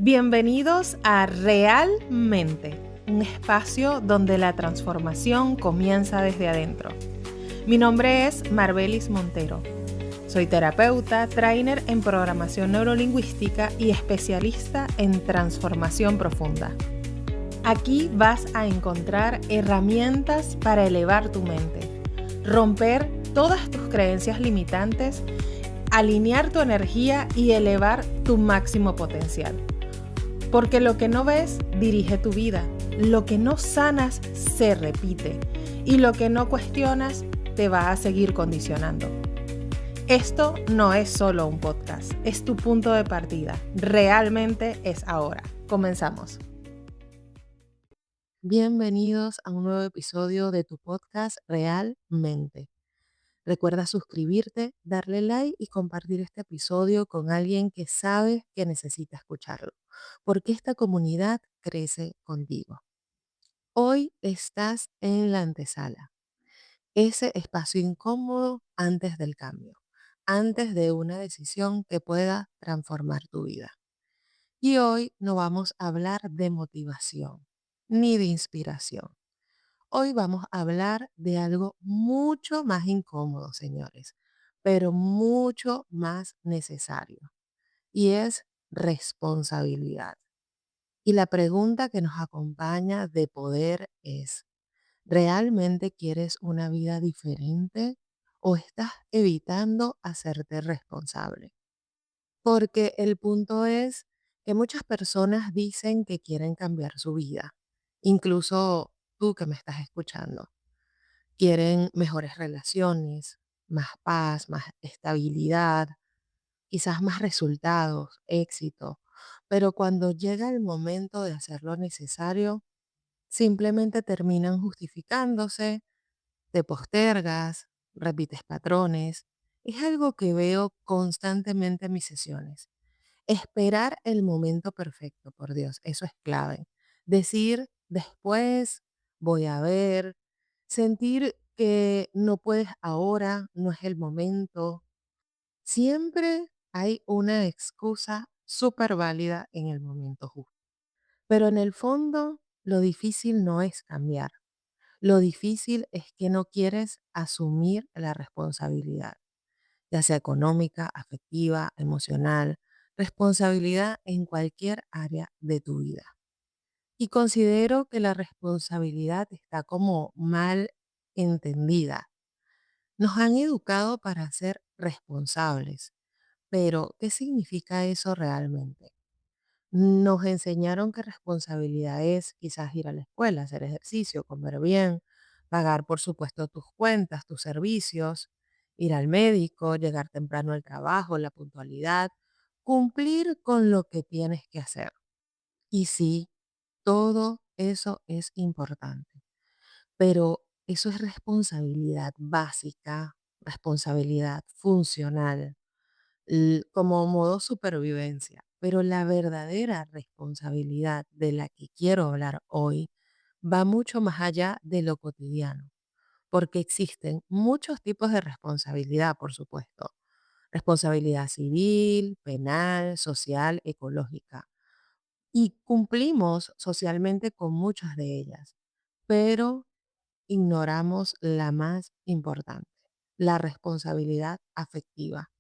Bienvenidos a Realmente, un espacio donde la transformación comienza desde adentro. Mi nombre es Marbelis Montero. Soy terapeuta, trainer en programación neurolingüística y especialista en transformación profunda. Aquí vas a encontrar herramientas para elevar tu mente, romper todas tus creencias limitantes, alinear tu energía y elevar tu máximo potencial. Porque lo que no ves dirige tu vida, lo que no sanas se repite y lo que no cuestionas te va a seguir condicionando. Esto no es solo un podcast, es tu punto de partida. Realmente es ahora. Comenzamos. Bienvenidos a un nuevo episodio de tu podcast Realmente. Recuerda suscribirte, darle like y compartir este episodio con alguien que sabes que necesita escucharlo, porque esta comunidad crece contigo. Hoy estás en la antesala, ese espacio incómodo antes del cambio, antes de una decisión que pueda transformar tu vida. Y hoy no vamos a hablar de motivación ni de inspiración. Hoy vamos a hablar de algo mucho más incómodo, señores, pero mucho más necesario, y es responsabilidad. Y la pregunta que nos acompaña de poder es, ¿realmente quieres una vida diferente o estás evitando hacerte responsable? Porque el punto es que muchas personas dicen que quieren cambiar su vida, incluso tú que me estás escuchando. Quieren mejores relaciones, más paz, más estabilidad, quizás más resultados, éxito. Pero cuando llega el momento de hacer lo necesario, simplemente terminan justificándose, te postergas, repites patrones. Es algo que veo constantemente en mis sesiones. Esperar el momento perfecto, por Dios, eso es clave. Decir después, voy a ver, sentir que no puedes ahora, no es el momento. Siempre hay una excusa súper válida en el momento justo. Pero en el fondo, lo difícil no es cambiar. Lo difícil es que no quieres asumir la responsabilidad, ya sea económica, afectiva, emocional, responsabilidad en cualquier área de tu vida. Y considero que la responsabilidad está como mal entendida. Nos han educado para ser responsables, pero ¿qué significa eso realmente? Nos enseñaron que responsabilidad es quizás ir a la escuela, hacer ejercicio, comer bien, pagar por supuesto tus cuentas, tus servicios, ir al médico, llegar temprano al trabajo, la puntualidad, cumplir con lo que tienes que hacer. Y sí, todo eso es importante, pero eso es responsabilidad básica, responsabilidad funcional como modo supervivencia. Pero la verdadera responsabilidad de la que quiero hablar hoy va mucho más allá de lo cotidiano, porque existen muchos tipos de responsabilidad, por supuesto. Responsabilidad civil, penal, social, ecológica. Y cumplimos socialmente con muchas de ellas, pero ignoramos la más importante, la responsabilidad afectiva.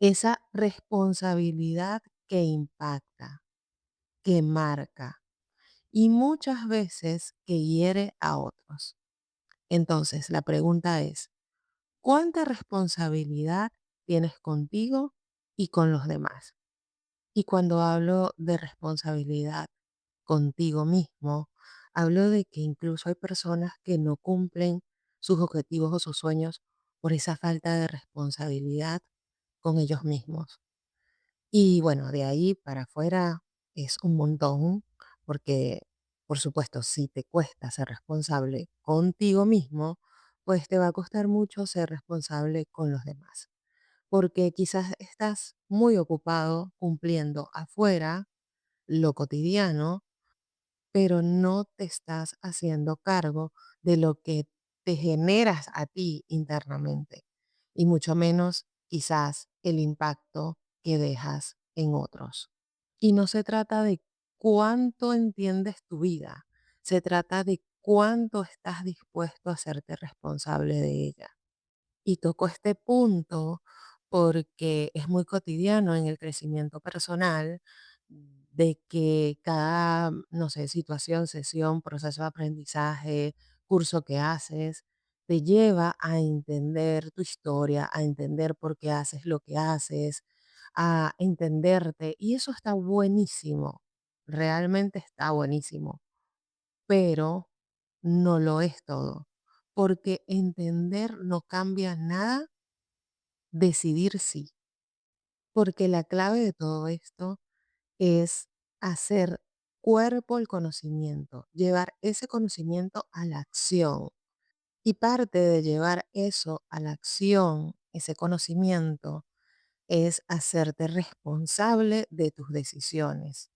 Esa responsabilidad que impacta, que marca y muchas veces que hiere a otros. Entonces, la pregunta es, ¿cuánta responsabilidad tienes contigo y con los demás? Y cuando hablo de responsabilidad contigo mismo, hablo de que incluso hay personas que no cumplen sus objetivos o sus sueños por esa falta de responsabilidad con ellos mismos. Y bueno, de ahí para afuera es un montón, porque por supuesto, si te cuesta ser responsable contigo mismo, pues te va a costar mucho ser responsable con los demás, porque quizás estás muy ocupado cumpliendo afuera lo cotidiano, pero no te estás haciendo cargo de lo que te generas a ti internamente, y mucho menos quizás el impacto que dejas en otros. Y no se trata de cuánto entiendes tu vida, se trata de cuánto estás dispuesto a hacerte responsable de ella. Y toco este punto porque es muy cotidiano en el crecimiento personal de que cada, no sé, situación, sesión, proceso de aprendizaje, curso que haces, te lleva a entender tu historia, a entender por qué haces lo que haces, a entenderte. Y eso está buenísimo, realmente está buenísimo, pero no lo es todo, porque entender no cambia nada, decidir sí, porque la clave de todo esto es hacer cuerpo el conocimiento, llevar ese conocimiento a la acción. Y parte de llevar eso a la acción, ese conocimiento, es hacerte responsable de tus decisiones,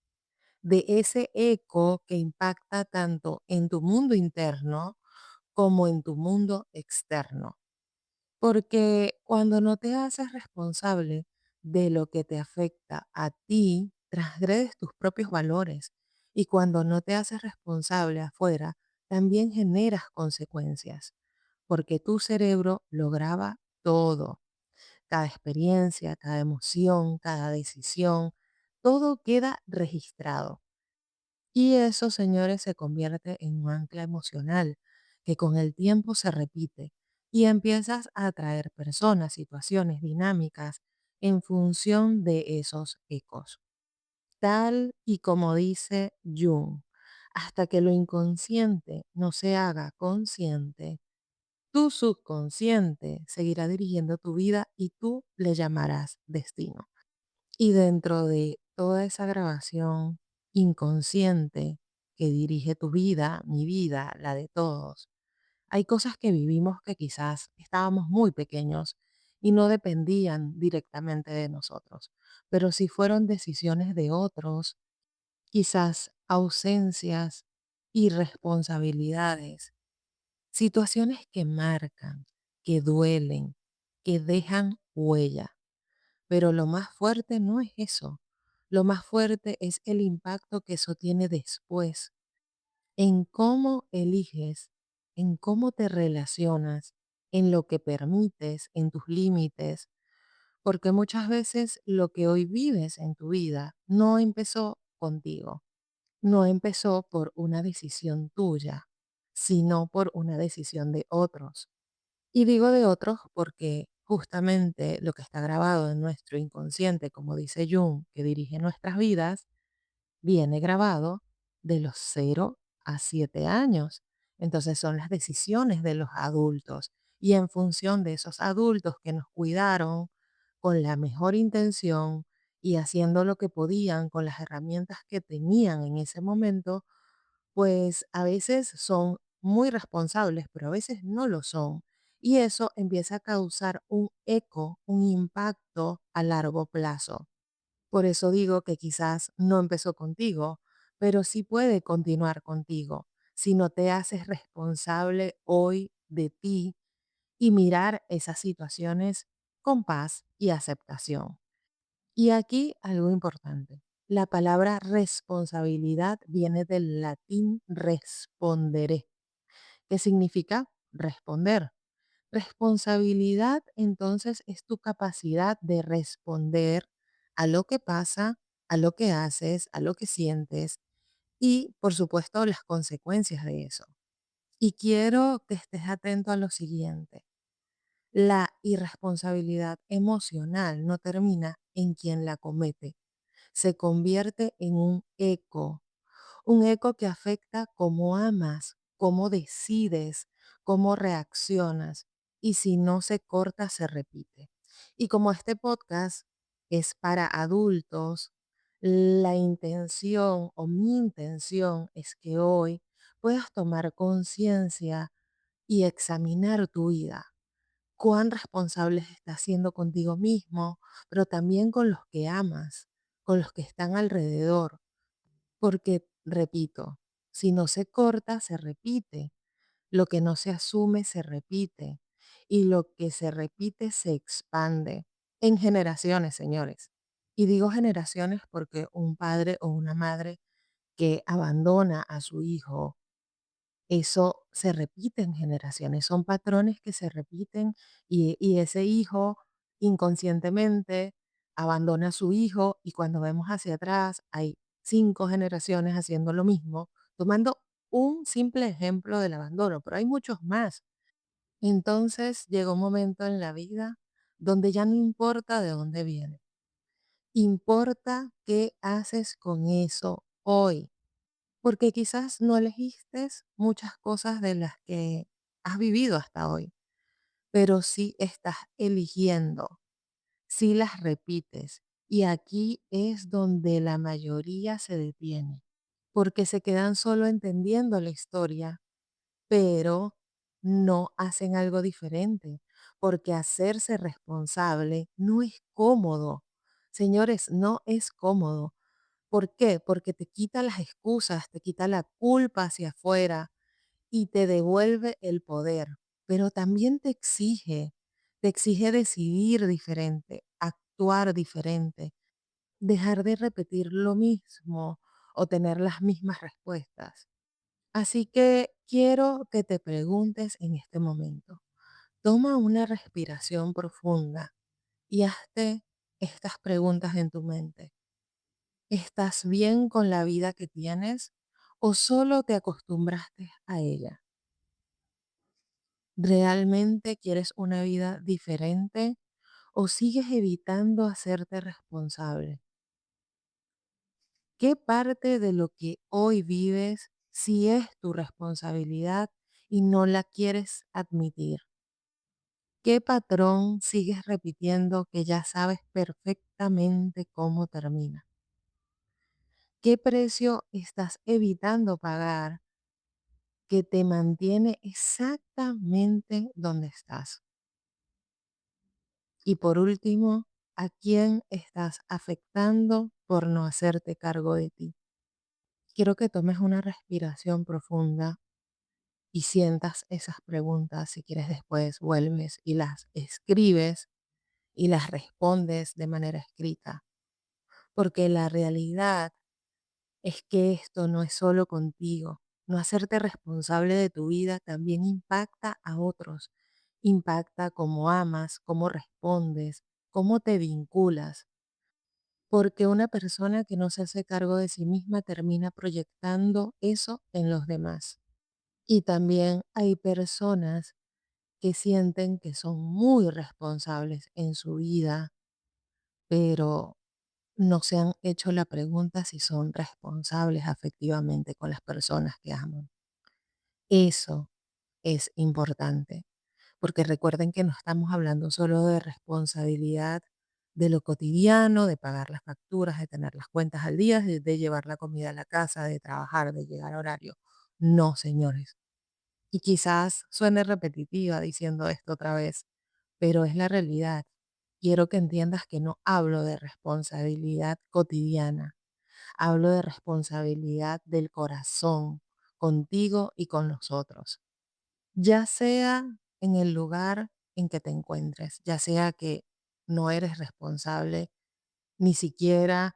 de ese eco que impacta tanto en tu mundo interno como en tu mundo externo. Porque cuando no te haces responsable de lo que te afecta a ti, transgredes tus propios valores. Y cuando no te haces responsable afuera, también generas consecuencias, porque tu cerebro lo graba todo, cada experiencia, cada emoción, cada decisión, todo queda registrado. Y eso, señores, se convierte en un ancla emocional que con el tiempo se repite y empiezas a atraer personas, situaciones, dinámicas en función de esos ecos. Tal y como dice Jung, hasta que lo inconsciente no se haga consciente, tu subconsciente seguirá dirigiendo tu vida y tú le llamarás destino. Y dentro de toda esa grabación inconsciente que dirige tu vida, mi vida, la de todos, hay cosas que vivimos que quizás estábamos muy pequeños y no dependían directamente de nosotros, pero si fueron decisiones de otros, quizás ausencias, irresponsabilidades, situaciones que marcan, que duelen, que dejan huella. Pero lo más fuerte no es eso. Lo más fuerte es el impacto que eso tiene después, en cómo eliges, en cómo te relacionas, en lo que permites, en tus límites, porque muchas veces lo que hoy vives en tu vida no empezó contigo, no empezó por una decisión tuya, sino por una decisión de otros. Y digo de otros porque justamente lo que está grabado en nuestro inconsciente, como dice Jung, que dirige nuestras vidas, viene grabado de los 0 a 7 años. Entonces son las decisiones de los adultos. Y en función de esos adultos que nos cuidaron con la mejor intención y haciendo lo que podían con las herramientas que tenían en ese momento, pues a veces son muy responsables, pero a veces no lo son. Y eso empieza a causar un eco, un impacto a largo plazo. Por eso digo que quizás no empezó contigo, pero sí puede continuar contigo si no te haces responsable hoy de ti y mirar esas situaciones con paz y aceptación. Y aquí algo importante. La palabra responsabilidad viene del latín respondere, que significa responder. Responsabilidad entonces es tu capacidad de responder a lo que pasa, a lo que haces, a lo que sientes y, por supuesto, las consecuencias de eso. Y quiero que estés atento a lo siguiente. La irresponsabilidad emocional no termina en quien la comete, se convierte en un eco que afecta cómo amas, cómo decides, cómo reaccionas y si no se corta, se repite. Y como este podcast es para adultos, la intención o mi intención es que hoy puedas tomar conciencia y examinar tu vida. Cuán responsable estás siendo contigo mismo, pero también con los que amas, con los que están alrededor porque, repito, si no se corta, se repite. Lo que no se asume, se repite. Y lo que se repite, se expande en generaciones, señores. Y digo generaciones porque un padre o una madre que abandona a su hijo, eso se repite en generaciones, son patrones que se repiten y ese hijo inconscientemente abandona a su hijo y cuando vemos hacia atrás hay 5 generaciones haciendo lo mismo, tomando un simple ejemplo del abandono, pero hay muchos más. Entonces llegó un momento en la vida donde ya no importa de dónde viene, importa qué haces con eso hoy. Porque quizás no elegiste muchas cosas de las que has vivido hasta hoy, pero sí estás eligiendo, sí las repites. Y aquí es donde la mayoría se detiene, porque se quedan solo entendiendo la historia, pero no hacen algo diferente, porque hacerse responsable no es cómodo. Señores, no es cómodo. ¿Por qué? Porque te quita las excusas, te quita la culpa hacia afuera y te devuelve el poder, pero también te exige decidir diferente, actuar diferente, dejar de repetir lo mismo o tener las mismas respuestas. Así que quiero que te preguntes en este momento. Toma una respiración profunda y hazte estas preguntas en tu mente. ¿Estás bien con la vida que tienes o solo te acostumbraste a ella? ¿Realmente quieres una vida diferente o sigues evitando hacerte responsable? ¿Qué parte de lo que hoy vives sí es tu responsabilidad y no la quieres admitir? ¿Qué patrón sigues repitiendo que ya sabes perfectamente cómo termina? ¿Qué precio estás evitando pagar que te mantiene exactamente donde estás? Y por último, ¿a quién estás afectando por no hacerte cargo de ti? Quiero que tomes una respiración profunda y sientas esas preguntas. Si quieres después vuelves y las escribes y las respondes de manera escrita. Porque la realidad es que esto no es solo contigo. No hacerte responsable de tu vida también impacta a otros. Impacta cómo amas, cómo respondes, cómo te vinculas. Porque una persona que no se hace cargo de sí misma termina proyectando eso en los demás. Y también hay personas que sienten que son muy responsables en su vida, pero no se han hecho la pregunta si son responsables afectivamente con las personas que aman. Eso es importante, porque recuerden que no estamos hablando solo de responsabilidad de lo cotidiano, de pagar las facturas, de tener las cuentas al día, de llevar la comida a la casa, de trabajar, de llegar a horario. No, señores. Y quizás suene repetitiva diciendo esto otra vez, pero es la realidad. Quiero que entiendas que no hablo de responsabilidad cotidiana, hablo de responsabilidad del corazón, contigo y con los otros. Ya sea en el lugar en que te encuentres, ya sea que no eres responsable ni siquiera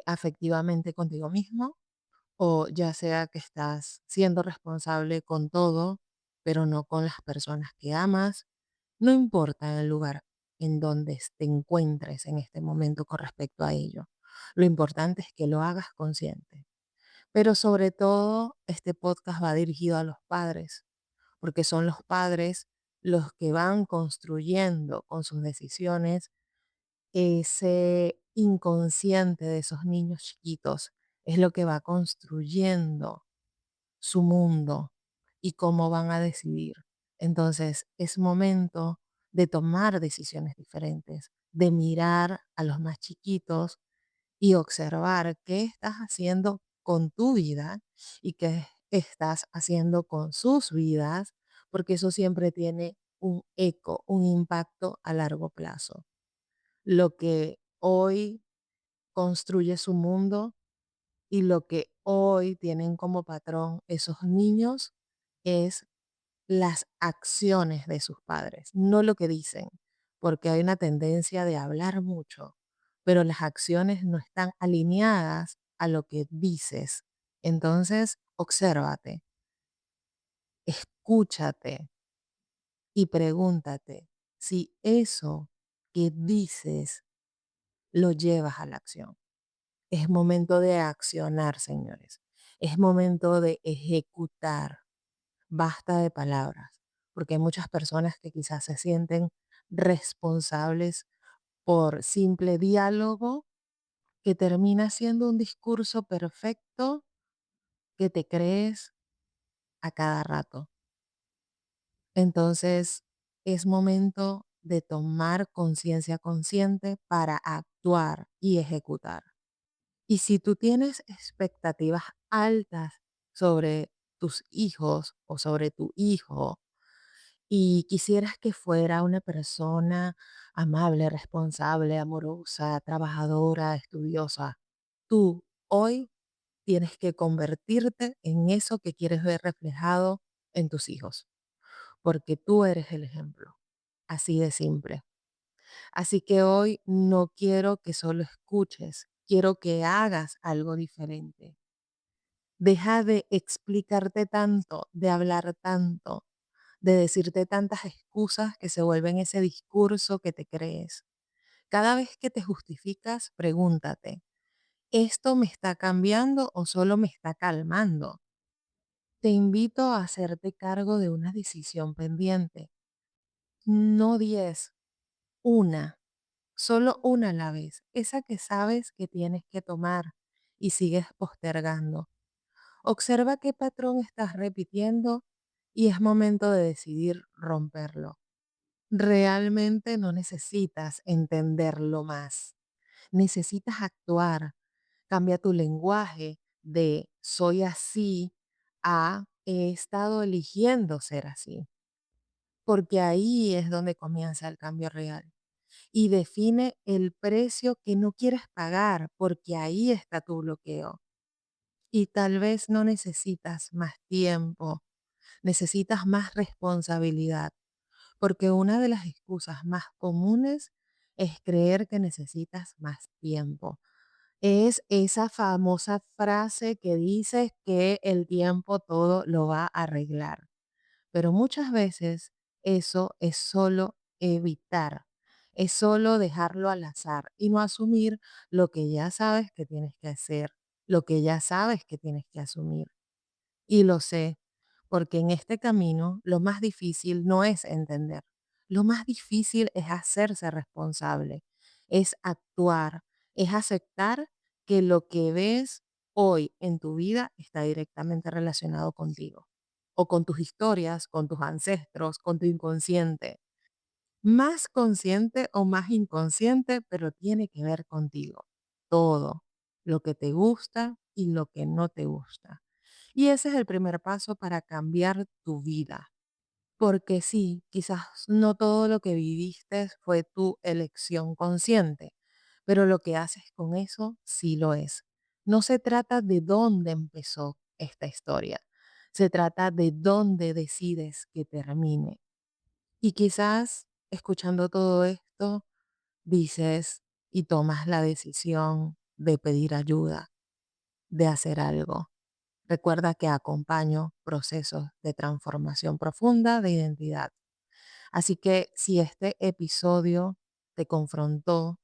afectivamente contigo mismo, o ya sea que estás siendo responsable con todo, pero no con las personas que amas. No importa el lugar en donde te encuentres en este momento con respecto a ello. Lo importante es que lo hagas consciente. Pero sobre todo, este podcast va dirigido a los padres, porque son los padres los que van construyendo con sus decisiones ese inconsciente de esos niños chiquitos. Es lo que va construyendo su mundo y cómo van a decidir. Entonces, es momento de tomar decisiones diferentes, de mirar a los más chiquitos y observar qué estás haciendo con tu vida y qué estás haciendo con sus vidas, porque eso siempre tiene un eco, un impacto a largo plazo. Lo que hoy construye su mundo y lo que hoy tienen como patrón esos niños es las acciones de sus padres, no lo que dicen, porque hay una tendencia de hablar mucho, pero las acciones no están alineadas a lo que dices. Entonces, obsérvate, escúchate y pregúntate si eso que dices lo llevas a la acción. Es momento de accionar, señores. Es momento de ejecutar. Basta de palabras, porque hay muchas personas que quizás se sienten responsables por simple diálogo que termina siendo un discurso perfecto que te crees a cada rato. Entonces, es momento de tomar conciencia consciente para actuar y ejecutar. Y si tú tienes expectativas altas sobre tus hijos o sobre tu hijo y quisieras que fuera una persona amable, responsable, amorosa, trabajadora, estudiosa, tú hoy tienes que convertirte en eso que quieres ver reflejado en tus hijos, porque tú eres el ejemplo, así de simple. Así que hoy no quiero que solo escuches, quiero que hagas algo diferente. Deja de explicarte tanto, de hablar tanto, de decirte tantas excusas que se vuelven ese discurso que te crees. Cada vez que te justificas, pregúntate, ¿esto me está cambiando o solo me está calmando? Te invito a hacerte cargo de una decisión pendiente, no 10, una, solo una a la vez, esa que sabes que tienes que tomar y sigues postergando. Observa qué patrón estás repitiendo y es momento de decidir romperlo. Realmente no necesitas entenderlo más, necesitas actuar. Cambia tu lenguaje de soy así a he estado eligiendo ser así, porque ahí es donde comienza el cambio real. Y define el precio que no quieres pagar, porque ahí está tu bloqueo. Y tal vez no necesitas más tiempo, necesitas más responsabilidad, porque una de las excusas más comunes es creer que necesitas más tiempo. Es esa famosa frase que dice que el tiempo todo lo va a arreglar. Pero muchas veces eso es solo evitar, es solo dejarlo al azar y no asumir lo que ya sabes que tienes que hacer, lo que ya sabes que tienes que asumir. Y lo sé, porque en este camino lo más difícil no es entender, lo más difícil es hacerse responsable, es actuar, es aceptar que lo que ves hoy en tu vida está directamente relacionado contigo o con tus historias, con tus ancestros, con tu inconsciente. Más consciente o más inconsciente, pero tiene que ver contigo. Todo, lo que te gusta y lo que no te gusta. Y ese es el primer paso para cambiar tu vida. Porque sí, quizás no todo lo que viviste fue tu elección consciente, pero lo que haces con eso sí lo es. No se trata de dónde empezó esta historia, se trata de dónde decides que termine. Y quizás escuchando todo esto, dices y tomas la decisión de pedir ayuda, de hacer algo. Recuerda que acompaño procesos de transformación profunda de identidad. Así que si este episodio te confrontó,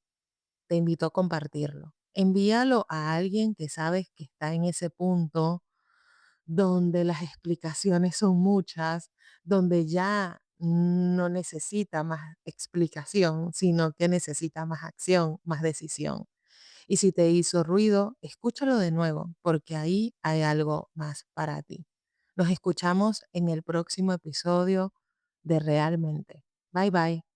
te invito a compartirlo. Envíalo a alguien que sabes que está en ese punto donde las explicaciones son muchas, donde ya no necesita más explicación, sino que necesita más acción, más decisión. Y si te hizo ruido, escúchalo de nuevo, porque ahí hay algo más para ti. Nos escuchamos en el próximo episodio de Realmente. Bye bye.